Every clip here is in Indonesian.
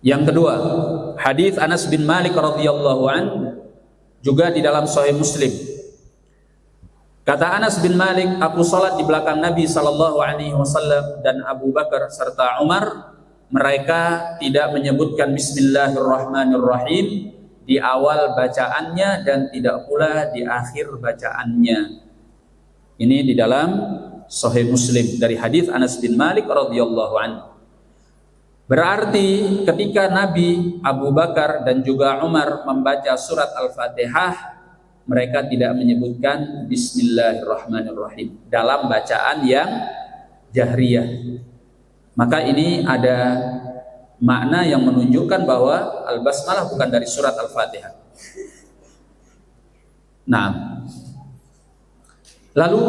Yang kedua, hadis Anas bin Malik radhiyallahu an juga di dalam Sahih Muslim. Kata Anas bin Malik, aku salat di belakang Nabi sallallahu alaihi wasallam dan Abu Bakar serta Umar. Mereka tidak menyebutkan bismillahirrahmanirrahim di awal bacaannya dan tidak pula di akhir bacaannya. Ini di dalam Sahih Muslim dari hadis Anas bin Malik radhiyallahu anhu. Berarti ketika Nabi, Abu Bakar dan juga Umar membaca surat Al-Fatihah, mereka tidak menyebutkan bismillahirrahmanirrahim dalam bacaan yang jahriyah. Maka ini ada makna yang menunjukkan bahwa Al-Basmalah bukan dari surat Al-Fatihah. Nah, lalu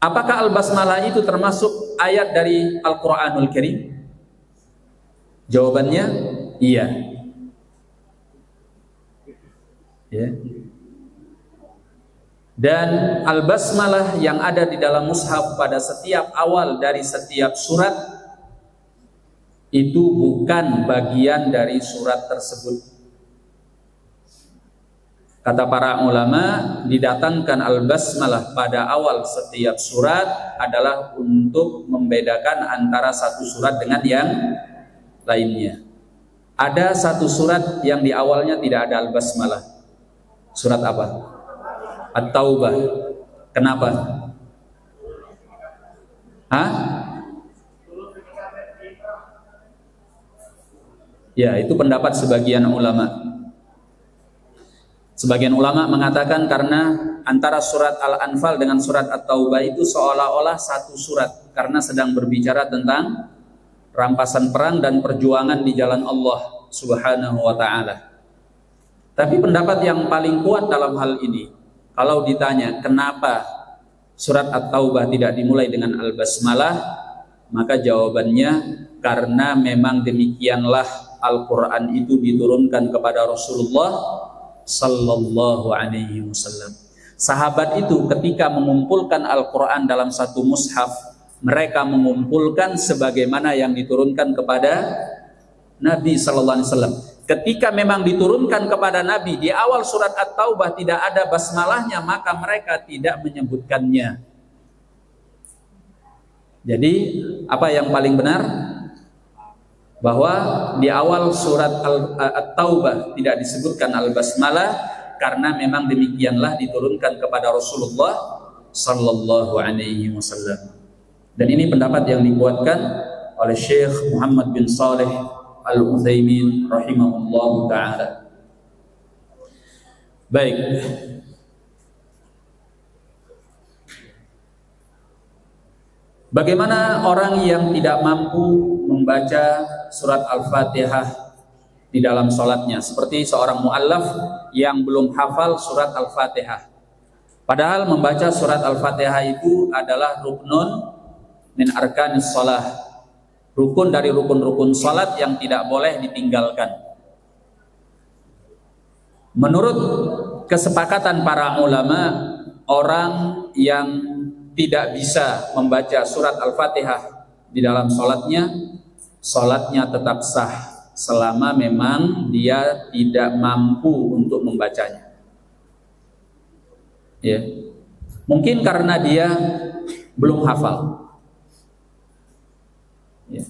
apakah Al-Basmalah itu termasuk ayat dari Al-Quranul Karim? Jawabannya iya. Ya. Dan Al-Basmalah yang ada di dalam mushaf pada setiap awal dari setiap surat itu bukan bagian dari surat tersebut. Kata para ulama, didatangkan Al-Basmalah pada awal setiap surat adalah untuk membedakan antara satu surat dengan yang lainnya. Ada satu surat yang di awalnya tidak ada Al-Basmalah. Surat apa? At-Taubah. Kenapa? Hah? Ya, itu pendapat sebagian ulama. Sebagian ulama mengatakan karena antara surat Al-Anfal dengan surat At-Taubah itu seolah-olah satu surat, karena sedang berbicara tentang rampasan perang dan perjuangan di jalan Allah Subhanahu wa ta'ala. Tapi pendapat yang paling kuat dalam hal ini, kalau ditanya kenapa surat At-Taubah tidak dimulai dengan Al-Basmalah, maka jawabannya karena memang demikianlah Al-Quran itu diturunkan kepada Rasulullah sallallahu alaihi wasallam. Sahabat itu ketika mengumpulkan Al-Quran dalam satu mushaf, mereka mengumpulkan sebagaimana yang diturunkan kepada Nabi sallallahu alaihi wasallam. Ketika memang diturunkan kepada Nabi di awal surat At-Taubah tidak ada basmalahnya, maka mereka tidak menyebutkannya. Jadi apa yang paling benar? Bahwa di awal surat At-Taubah tidak disebutkan Al-Basmalah karena memang demikianlah diturunkan kepada Rasulullah sallallahu alaihi wasallam. Dan ini pendapat yang dikuatkan oleh Syekh Muhammad bin Saleh Al-Utsaimin rahimahullahu ta'ala. Baik. Bagaimana orang yang tidak mampu membaca surat Al-Fatihah di dalam sholatnya, seperti seorang mu'allaf yang belum hafal surat Al-Fatihah, padahal membaca surat Al-Fatihah itu adalah ruknun min arkanis sholah, rukun dari rukun-rukun sholat yang tidak boleh ditinggalkan. Menurut kesepakatan para ulama, orang yang tidak bisa membaca surat Al-Fatihah di dalam sholatnya tetap sah selama memang dia tidak mampu untuk membacanya. Ya. Mungkin karena dia belum hafal, ya.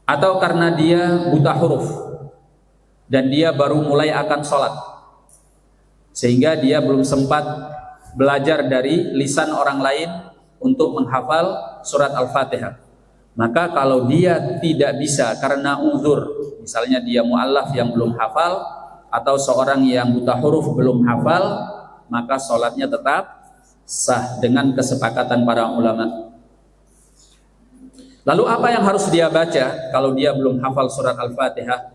Atau karena dia buta huruf dan dia baru mulai akan sholat, sehingga dia belum sempat belajar dari lisan orang lain untuk menghafal surat Al-Fatihah. Maka kalau dia tidak bisa karena uzur, misalnya dia mu'allaf yang belum hafal atau seorang yang buta huruf belum hafal, maka sholatnya tetap sah dengan kesepakatan para ulama. Lalu apa yang harus dia baca kalau dia belum hafal surat Al-Fatihah?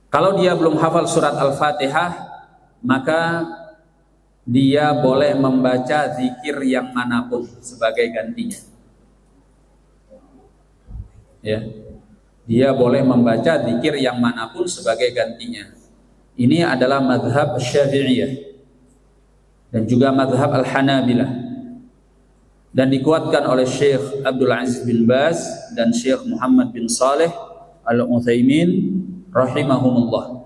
Kalau dia belum hafal surat Al-Fatihah, maka dia boleh membaca zikir yang manapun sebagai gantinya. Ya, dia boleh membaca zikir yang manapun sebagai gantinya. Ini adalah mazhab Syafi'iyah dan juga mazhab Al-Hanabilah. dan dikuatkan oleh Syekh Abdul Aziz bin Baz dan Syekh Muhammad bin Saleh Al-Utsaimin rahimahumullah.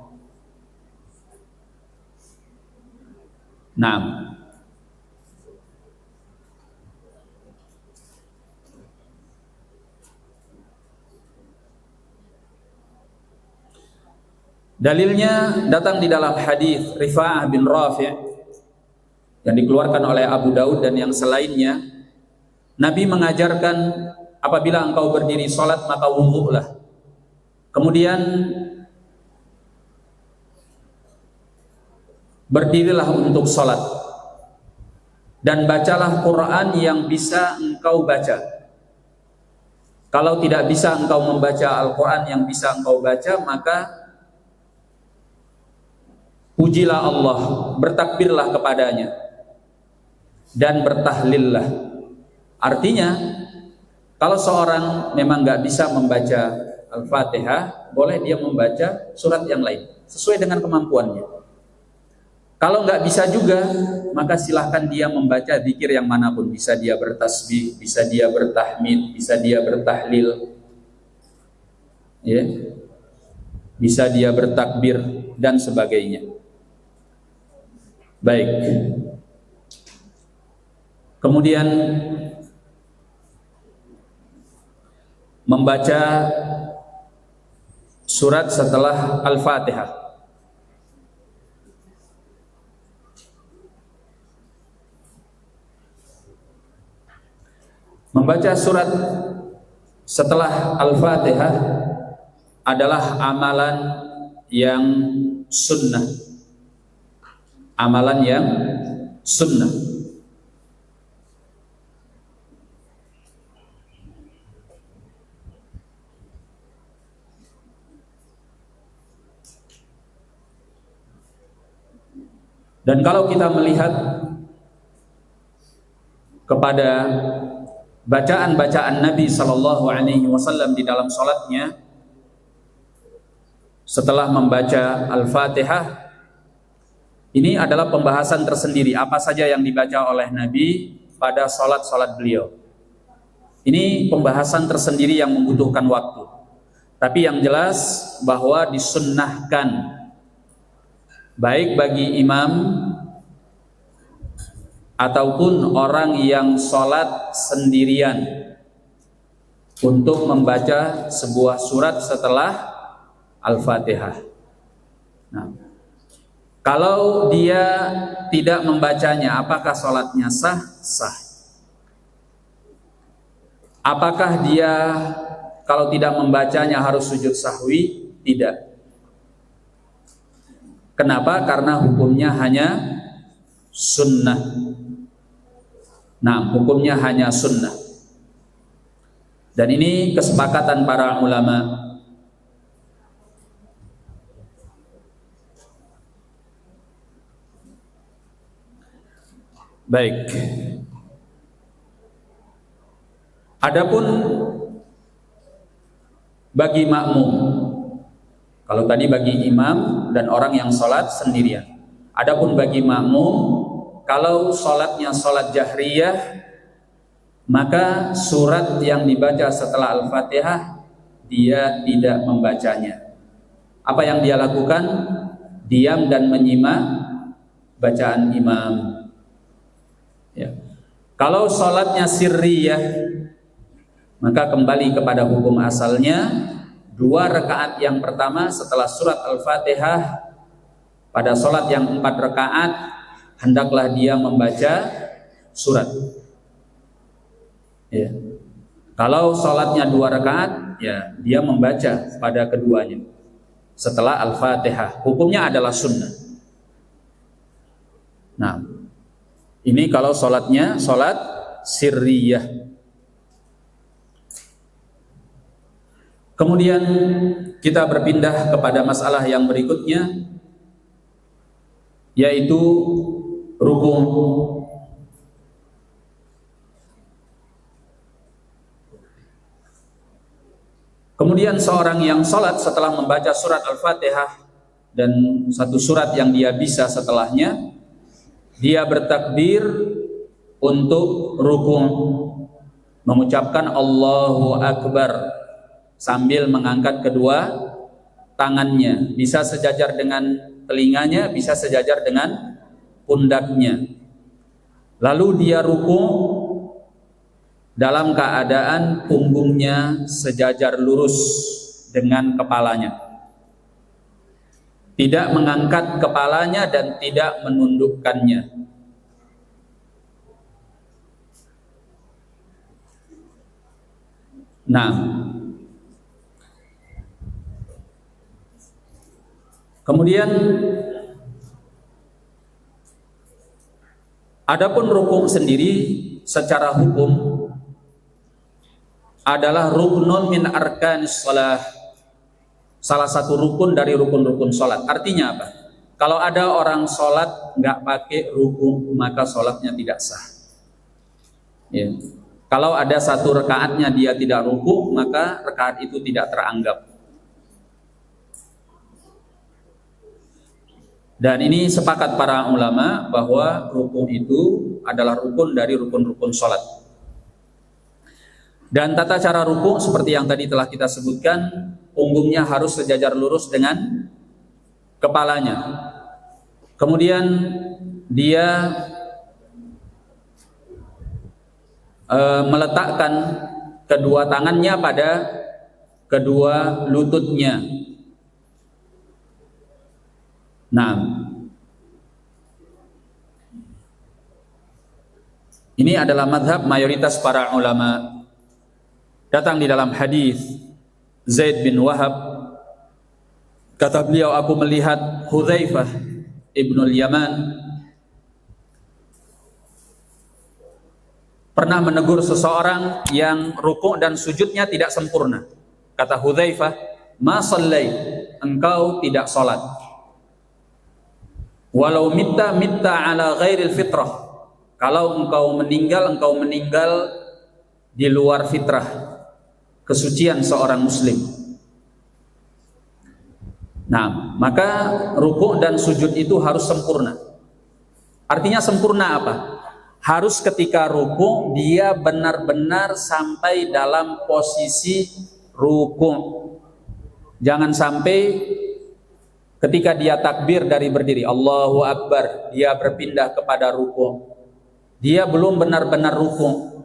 Naam. Dalilnya datang di dalam hadis Rifa'ah bin Rafi' yang dikeluarkan oleh Abu Daud dan yang selainnya. Nabi mengajarkan apabila engkau berdiri salat maka wudu'lah. Kemudian berdirilah untuk salat dan bacalah Quran yang bisa engkau baca. Kalau tidak bisa engkau membaca Al-Quran yang bisa engkau baca, maka pujilah Allah, bertakbirlah kepadanya, dan bertahlillah. Artinya, kalau seorang memang nggak bisa membaca Al-Fatihah, boleh dia membaca surat yang lain, sesuai dengan kemampuannya. Kalau nggak bisa juga, maka silahkan dia membaca zikir yang manapun. Bisa dia bertasbih, bisa dia bertahmid, bisa dia bertahlil, ya, bisa dia bertakbir, dan sebagainya. Baik. Kemudian membaca surat setelah Al-Fatihah. Membaca surat setelah Al-Fatihah adalah amalan yang sunnah. Amalan yang sunnah. Dan kalau kita melihat kepada bacaan-bacaan Nabi Sallallahu Alaihi Wasallam di dalam sholatnya, setelah membaca Al-Fatihah, ini adalah pembahasan tersendiri apa saja yang dibaca oleh Nabi pada sholat-sholat beliau. Ini pembahasan tersendiri yang membutuhkan waktu. Tapi yang jelas bahwa disunnahkan baik bagi imam ataupun orang yang sholat sendirian untuk membaca sebuah surat setelah Al-Fatihah. Nah, kalau dia tidak membacanya, apakah sholatnya sah? Sah. Apakah dia kalau tidak membacanya harus sujud sahwi? Tidak. Kenapa? Karena hukumnya hanya sunnah. Nah, hukumnya hanya sunnah. Dan ini kesepakatan para ulama. Baik. Adapun bagi makmum, kalau tadi bagi imam dan orang yang sholat sendirian. Adapun bagi makmum, kalau sholatnya sholat jahriyah, maka surat yang dibaca setelah Al-Fatihah dia tidak membacanya. Apa yang dia lakukan? Diam dan menyimak bacaan imam. Ya. Kalau sholatnya sirriyah, maka kembali kepada hukum asalnya. 2 rakaat yang pertama setelah surat Al-Fatihah pada sholat yang 4 rakaat hendaklah dia membaca surat. Ya. Kalau sholatnya 2 rakaat, ya dia membaca pada keduanya setelah Al-Fatihah. Hukumnya adalah sunnah. Nah, ini kalau sholatnya sholat sirriyah. Kemudian kita berpindah kepada masalah yang berikutnya, yaitu rukun. Kemudian seorang yang sholat setelah membaca surat Al-Fatihah dan satu surat yang dia bisa setelahnya, dia bertakbir untuk rukuk, mengucapkan Allahu Akbar sambil mengangkat kedua tangannya, bisa sejajar dengan telinganya, bisa sejajar dengan pundaknya. Lalu dia rukuk dalam keadaan punggungnya sejajar lurus dengan kepalanya, tidak mengangkat kepalanya dan tidak menundukkannya. Nah, kemudian adapun rukuk sendiri secara hukum adalah ruknun min arkanis shalah, salah satu rukun dari rukun-rukun sholat. Artinya apa? Kalau ada orang sholat nggak pakai rukuk, maka sholatnya tidak sah. Ya. Kalau ada satu rakaatnya dia tidak rukuk, maka rakaat itu tidak teranggap. Dan ini sepakat para ulama bahwa rukuk itu adalah rukun dari rukun-rukun sholat. Dan tata cara rukuk seperti yang tadi telah kita sebutkan, punggungnya harus sejajar lurus dengan kepalanya. Kemudian dia meletakkan kedua tangannya pada kedua lututnya. Nah, ini adalah mazhab mayoritas para ulama. Datang di dalam hadis Zaid bin Wahab, kata beliau, aku melihat Hudzaifah ibnul Yaman pernah menegur seseorang yang rukuk dan sujudnya tidak sempurna. Kata Hudzaifah, ma shallait, engkau tidak salat. Walau mitta ala ghairil fitrah, kalau engkau meninggal di luar fitrah, kesucian seorang muslim. Nah, maka rukuk dan sujud itu harus sempurna. Artinya sempurna apa? Harus ketika rukuk dia benar-benar sampai dalam posisi rukuk. Jangan sampai ketika dia takbir dari berdiri, Allahu Akbar, dia berpindah kepada rukuk. Dia belum benar-benar rukuk.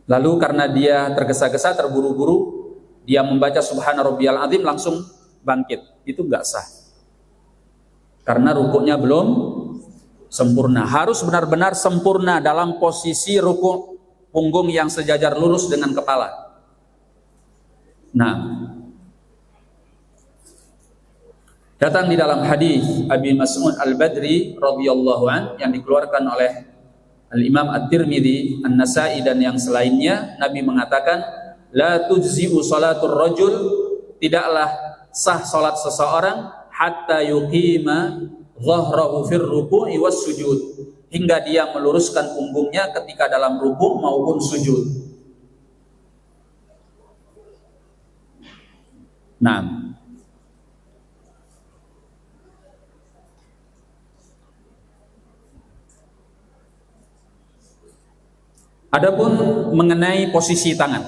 Lalu karena dia tergesa-gesa, terburu-buru, dia membaca Subhana Rabbiyal Azim langsung bangkit. Itu enggak sah. Karena rukuknya belum sempurna. Harus benar-benar sempurna dalam posisi rukuk, punggung yang sejajar lurus dengan kepala. Nah, datang di dalam hadis Abi Mas'ud Al-Badri radhiyallahu an yang dikeluarkan oleh Al-Imam At-Tirmidzi, An-Nasa'i dan yang selainnya, Nabi mengatakan, la tujzi'u salatur rajul, tidaklah sah salat seseorang hatta yuqima dhahrahu fir ruku'i was sujud, hingga dia meluruskan punggungnya ketika dalam rukuk maupun sujud. Nah, adapun mengenai posisi tangan,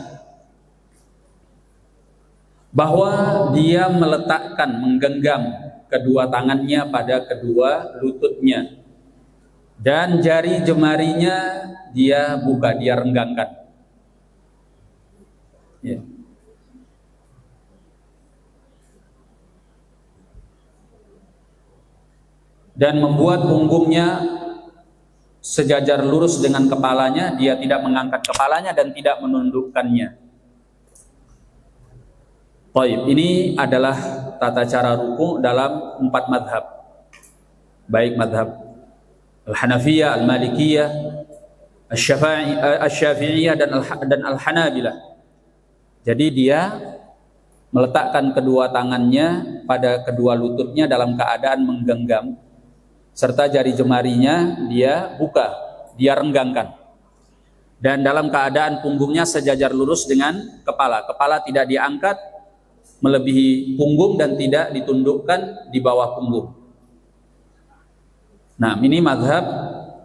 bahwa dia meletakkan, menggenggam kedua tangannya pada kedua lututnya, dan jari jemarinya dia buka, dia renggangkan. Ya. Dan membuat punggungnya sejajar lurus dengan kepalanya, dia tidak mengangkat kepalanya dan tidak menundukkannya. Baik, ini adalah tata cara ruku dalam 4 madhab, baik madhab Al-Hanafiyah, Al-Malikiyah, Al-Syafi'iyah dan Al-Hanabilah. Jadi dia meletakkan kedua tangannya pada kedua lututnya dalam keadaan menggenggam, serta jari jemarinya dia buka, dia renggangkan, dan dalam keadaan punggungnya sejajar lurus dengan kepala. Kepala tidak diangkat melebihi punggung dan tidak ditundukkan di bawah punggung. Nah, ini mazhab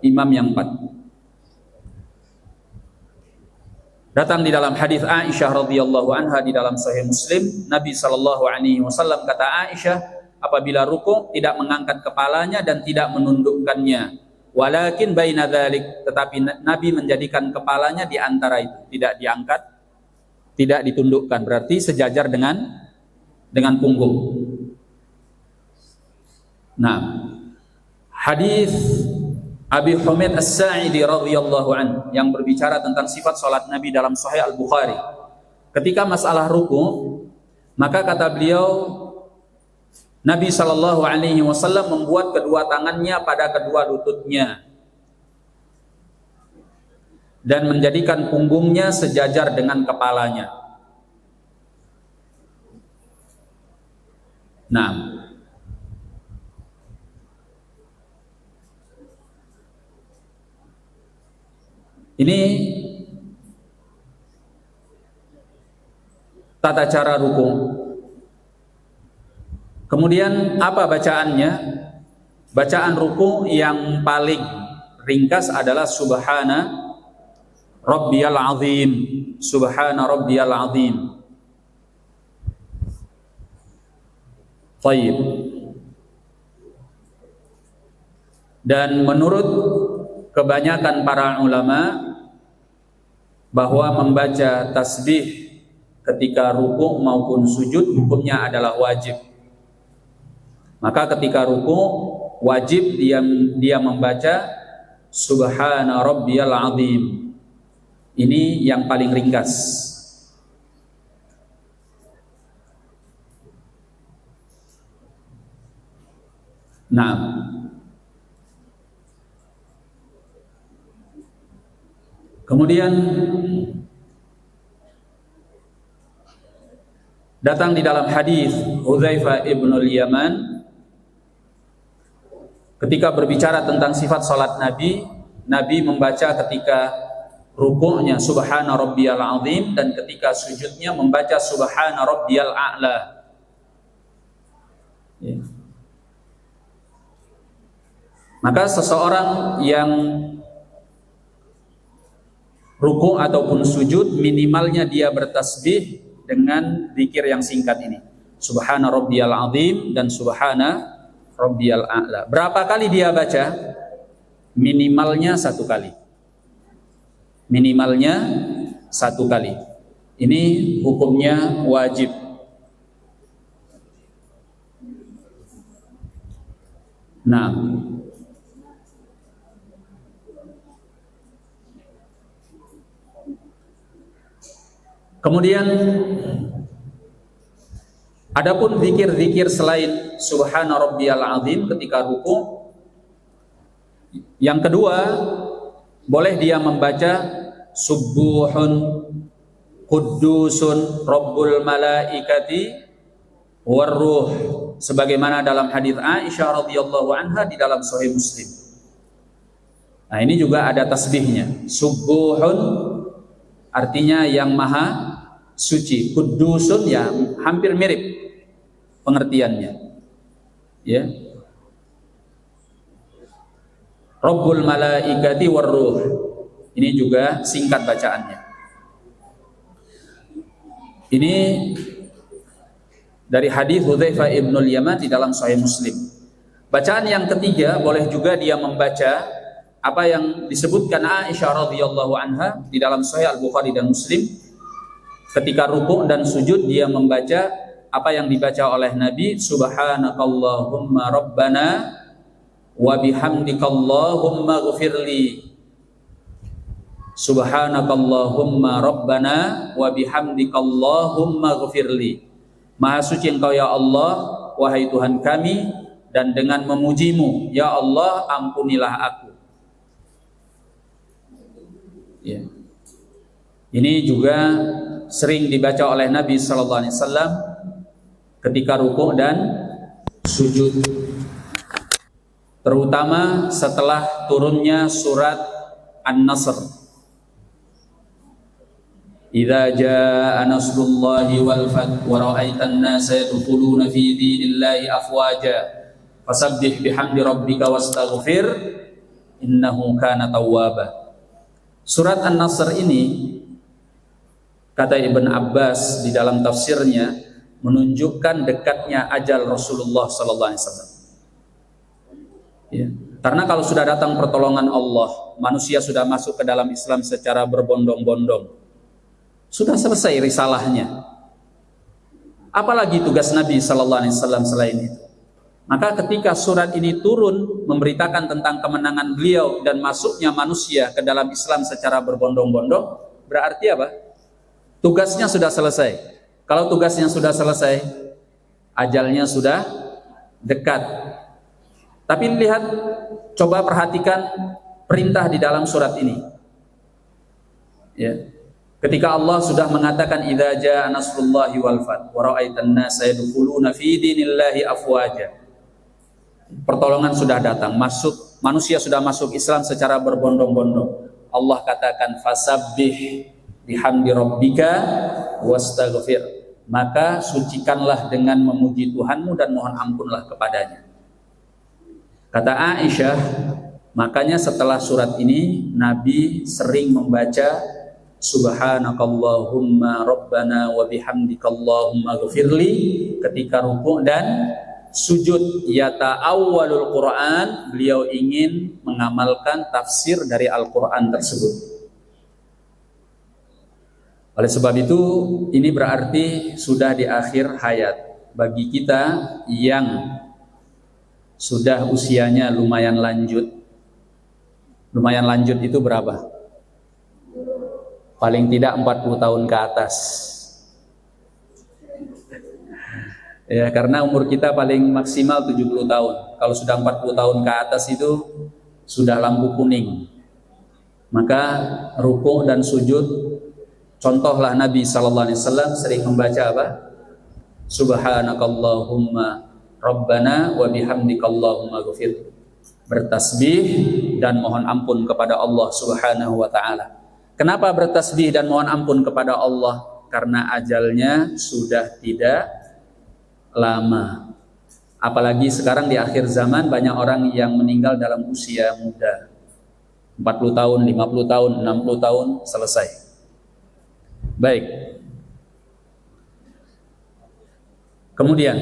imam yang 4. Datang di dalam hadis Aisyah radhiyallahu anha di dalam Sahih Muslim, Nabi sallallahu alaihi wasallam kata Aisyah, apabila ruku' tidak mengangkat kepalanya dan tidak menundukkannya. Walakin baina dzalik, tetapi Nabi menjadikan kepalanya di antara itu, tidak diangkat, tidak ditundukkan, berarti sejajar dengan punggung. Nah, hadis Abi Humaid As-Sa'idi radhiyallahu an yang berbicara tentang sifat salat Nabi dalam Sahih Al-Bukhari. Ketika masalah ruku', maka kata beliau, Nabi sallallahu alaihi wasallam membuat kedua tangannya pada kedua lututnya dan menjadikan punggungnya sejajar dengan kepalanya. Nah, ini tata cara ruku'. Kemudian apa bacaannya? Bacaan ruku' yang paling ringkas adalah Subhana Rabbiyal Azim. Subhana Rabbiyal Azim. Baik. Dan menurut kebanyakan para ulama bahwa membaca tasbih ketika ruku' maupun sujud hukumnya adalah wajib. Maka ketika ruku' wajib dia membaca Subhana Rabbiyal Azim. Ini yang paling ringkas. Nah, kemudian datang di dalam hadis Hudzaifah ibnul Yaman ketika berbicara tentang sifat salat Nabi, Nabi membaca ketika rukuknya Subhana Rabbiyal Azim dan ketika sujudnya membaca Subhana Rabbiyal A'la. Ya. Maka seseorang yang ruku' ataupun sujud minimalnya dia bertasbih dengan zikir yang singkat ini. Subhana Rabbiyal Azim dan Subhana Rabbiyal A'la. Berapa kali dia baca? Minimalnya 1 kali. Minimalnya 1 kali. Ini hukumnya wajib. Nah, kemudian adapun zikir-zikir selain Subhana Rabbiyal Azim ketika ruku', yang kedua boleh dia membaca Subuhun Quddusun Rabbul Malaikati Warruh sebagaimana dalam hadis Aisyah radhiyallahu anha di dalam Sahih Muslim. Nah, ini juga ada tasbihnya. Subuhun artinya yang maha suci, Quddusun ya hampir mirip pengertiannya. Ya. Rabbul Malaikati Warruh. Ini juga singkat bacaannya. Ini dari hadis Hudzaifah ibnul Yaman di dalam Sahih Muslim. Bacaan yang ketiga boleh juga dia membaca apa yang disebutkan Aisyah radhiyallahu anha di dalam Sahih Al-Bukhari dan Muslim. Ketika rukuk dan sujud dia membaca apa yang dibaca oleh Nabi, Subhanakallahumma Rabbana wa bihamdikallahumma ghfirli. Subhanakallahumma Rabbana wa bihamdikallahumma ghfirli. Maha suci Engkau ya Allah, wahai Tuhan kami, dan dengan memujimu ya Allah ampunilah aku. Ya. Ini juga sering dibaca oleh Nabi sallallahu alaihi wasallam ketika rukuk dan sujud. Terutama setelah turunnya surat An-Nasr. Idza jaa nasrullahi wal fath wa ra'aitan nasa yadkhuluna fi dinillahi afwaja fasabbih bihamdi rabbika wastaghfir innahu kana tawwaba. Surat An-Nasr ini, kata Ibn Abbas di dalam tafsirnya, menunjukkan dekatnya ajal Rasulullah sallallahu alaihi wasallam. Ya. Karena kalau sudah datang pertolongan Allah, manusia sudah masuk ke dalam Islam secara berbondong-bondong, sudah selesai risalahnya. Apalagi tugas Nabi sallallahu alaihi wasallam selain itu? Maka ketika surat ini turun memberitakan tentang kemenangan beliau dan masuknya manusia ke dalam Islam secara berbondong-bondong, berarti apa? Tugasnya sudah selesai. Kalau tugasnya sudah selesai, ajalnya sudah dekat. Tapi lihat, coba perhatikan perintah di dalam surat ini. Ya. Ketika Allah sudah mengatakan idza jaa nasrullahi wal fath wa ra'aitan nasa yadkhuluna fi dinillahi afwaja. Pertolongan sudah datang, masuk, manusia sudah masuk Islam secara berbondong-bondong. Allah katakan fasabbih bihamdi rabbika wastaghfir. Maka sucikanlah dengan memuji Tuhanmu dan mohon ampunlah kepadanya. Kata Aisyah, makanya setelah surat ini Nabi sering membaca subhanakallahumma rabbana wa bihamdikallahumma ghafirli ketika rukuk dan sujud. Yata'awwalul Quran, beliau ingin mengamalkan tafsir dari Al-Quran tersebut. Oleh sebab itu, ini berarti sudah di akhir hayat bagi kita yang sudah usianya lumayan lanjut. Lumayan lanjut itu berapa? Paling tidak 40 tahun ke atas. Ya, karena umur kita paling maksimal 70 tahun. Kalau sudah 40 tahun ke atas itu sudah lampu kuning. Maka rukuk dan sujud, contohlah Nabi sallallahu alaihi wasallam sering membaca apa? Subhanakallahumma rabbana wa bihamdikallahumma ghafir. Bertasbih dan mohon ampun kepada Allah Subhanahu wa taala. Kenapa bertasbih dan mohon ampun kepada Allah? Karena ajalnya sudah tidak lama. Apalagi sekarang di akhir zaman banyak orang yang meninggal dalam usia muda. 40 tahun, 50 tahun, 60 tahun selesai. Baik. Kemudian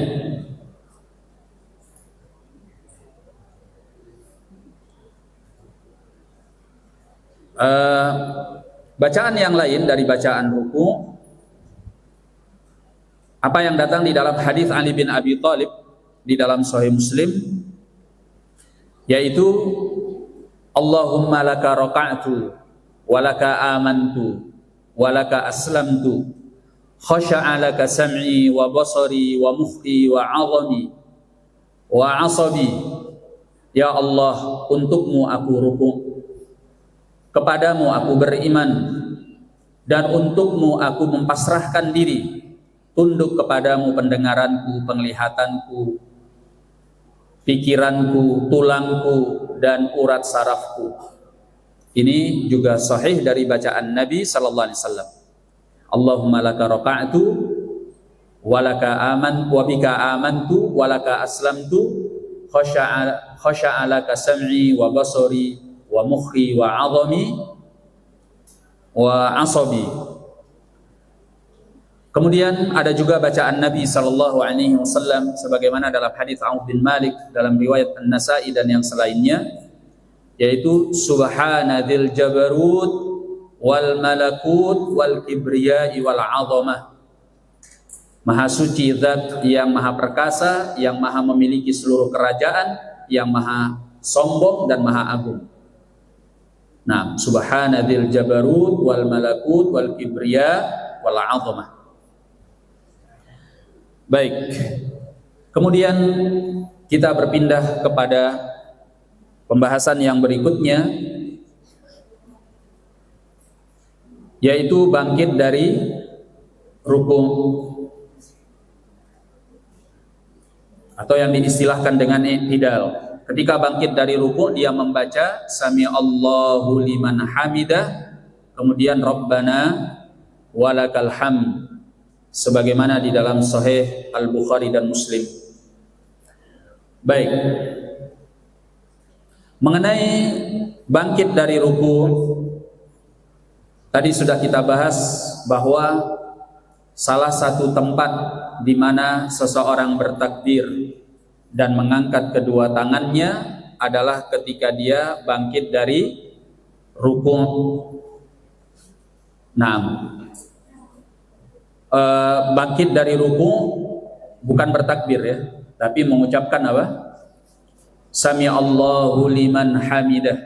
bacaan yang lain dari bacaan ruku, apa yang datang di dalam hadis Ali bin Abi Thalib di dalam Sahih Muslim, yaitu Allahumma laka raka'tu wa laka amantu wa laka aslamtu khasha'a laka sam'i wa basari wa mukhi wa 'azami wa 'asabi. Ya Allah, untukmu aku rukuk, kepadamu aku beriman, dan untukmu aku mempasrahkan diri, tunduk kepadamu pendengaranku, penglihatanku, pikiranku, tulangku, dan urat sarafku. Ini juga sahih dari bacaan Nabi sallallahu alaihi wasallam. Allahumma laka raka'tu wa laka amantu wa bika amantu wa laka aslamtu khasha'a laka sam'i wa basari wa mukhi wa 'azami wa 'asabi. Kemudian ada juga bacaan Nabi sallallahu alaihi wasallam sebagaimana dalam hadis Auf bin Malik dalam riwayat An-Nasa'i dan yang selainnya, yaitu subhanadzil jabarut wal malakut wal kibriyai wal 'azamah. Maha suci zat yang maha perkasa, yang maha memiliki seluruh kerajaan, yang maha sombong dan maha agung. Nah, subhanadzil jabarut wal malakut wal kibriya wal 'azamah. Baik, kemudian kita berpindah kepada pembahasan yang berikutnya, yaitu bangkit dari rukuk atau yang diistilahkan dengan i'tidal. Ketika bangkit dari rukuk, dia membaca Sami Allahu liman hamidah, kemudian Rabbana walakal hamd, sebagaimana di dalam Sahih Al-Bukhari dan Muslim. Baik. Mengenai bangkit dari ruku, tadi sudah kita bahas bahwa salah satu tempat di mana seseorang bertakbir dan mengangkat kedua tangannya adalah ketika dia bangkit dari ruku. Nah, bangkit dari ruku bukan bertakbir ya, tapi mengucapkan apa? Sami Allahu liman hamidah.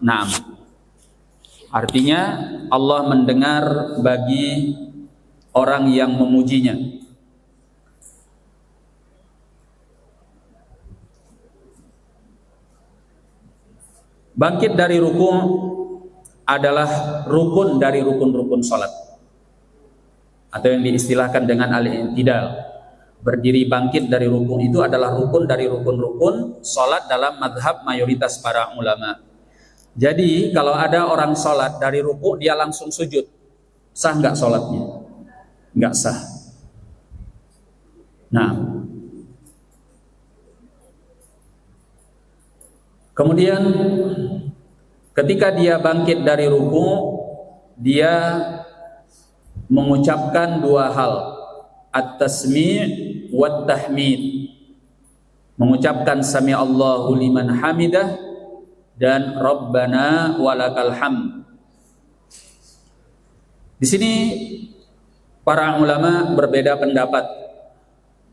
Nah, artinya Allah mendengar bagi orang yang memujinya. Bangkit dari ruku adalah rukun dari rukun-rukun salat, atau yang diistilahkan dengan al-i'tidal. Berdiri bangkit dari rukun itu adalah rukun dari rukun-rukun salat dalam mazhab mayoritas para ulama. Jadi kalau ada orang salat dari ruku dia langsung sujud, sah nggak salatnya? Nggak sah. Nah, kemudian ketika dia bangkit dari ruku, dia mengucapkan dua hal, at-tasmi' wat tahmid. Mengucapkan sami Allahu liman hamidah dan Rabbana walakal hamd. Di sini para ulama berbeda pendapat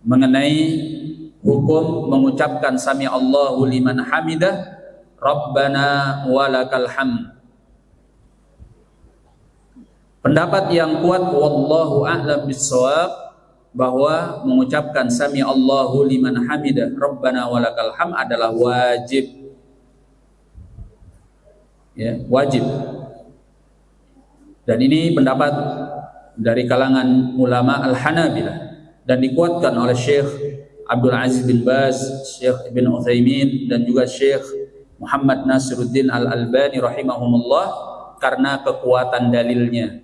mengenai hukum mengucapkan sami Allahu liman hamidah, Rabbana walakal hamd. Pendapat yang kuat wallahu a'lam bissawab bahwa mengucapkan sami Allahu liman hamidah, Rabbana walakal hamd adalah wajib. Ya, wajib. Dan ini pendapat dari kalangan ulama Al-Hanabilah dan dikuatkan oleh Syekh Abdul Aziz bin Baz, Syekh Ibn Utsaimin dan juga Syekh Muhammad Nasiruddin Al-Albani rahimahumullah karena kekuatan dalilnya.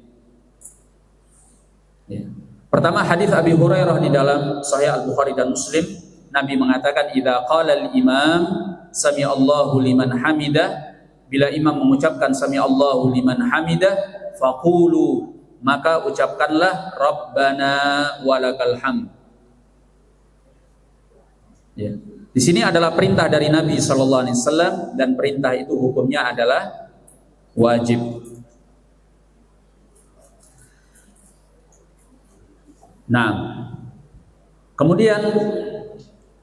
Ya. Pertama, hadis Abi Hurairah di dalam Sahih Al-Bukhari dan Muslim, Nabi mengatakan idza qala al-imam sami Allahu liman hamidah, bila imam mengucapkan sami Allahu liman hamidah, faqulu, maka ucapkanlah Rabbana walakal hamd. Ya. Di sini adalah perintah dari Nabi sallallahu alaihi wasallam dan perintah itu hukumnya adalah wajib. Nah, kemudian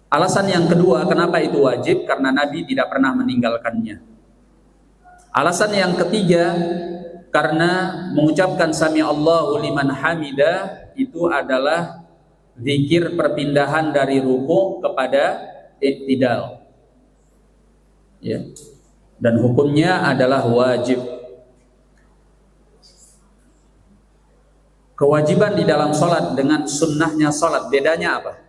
alasan yang kedua kenapa itu wajib, karena Nabi tidak pernah meninggalkannya. Alasan yang ketiga, karena mengucapkan sami Allahu liman hamidah itu adalah zikir perpindahan dari ruku kepada i'tidal. Ya. Dan hukumnya adalah wajib. Kewajiban di dalam sholat dengan sunnahnya sholat bedanya apa?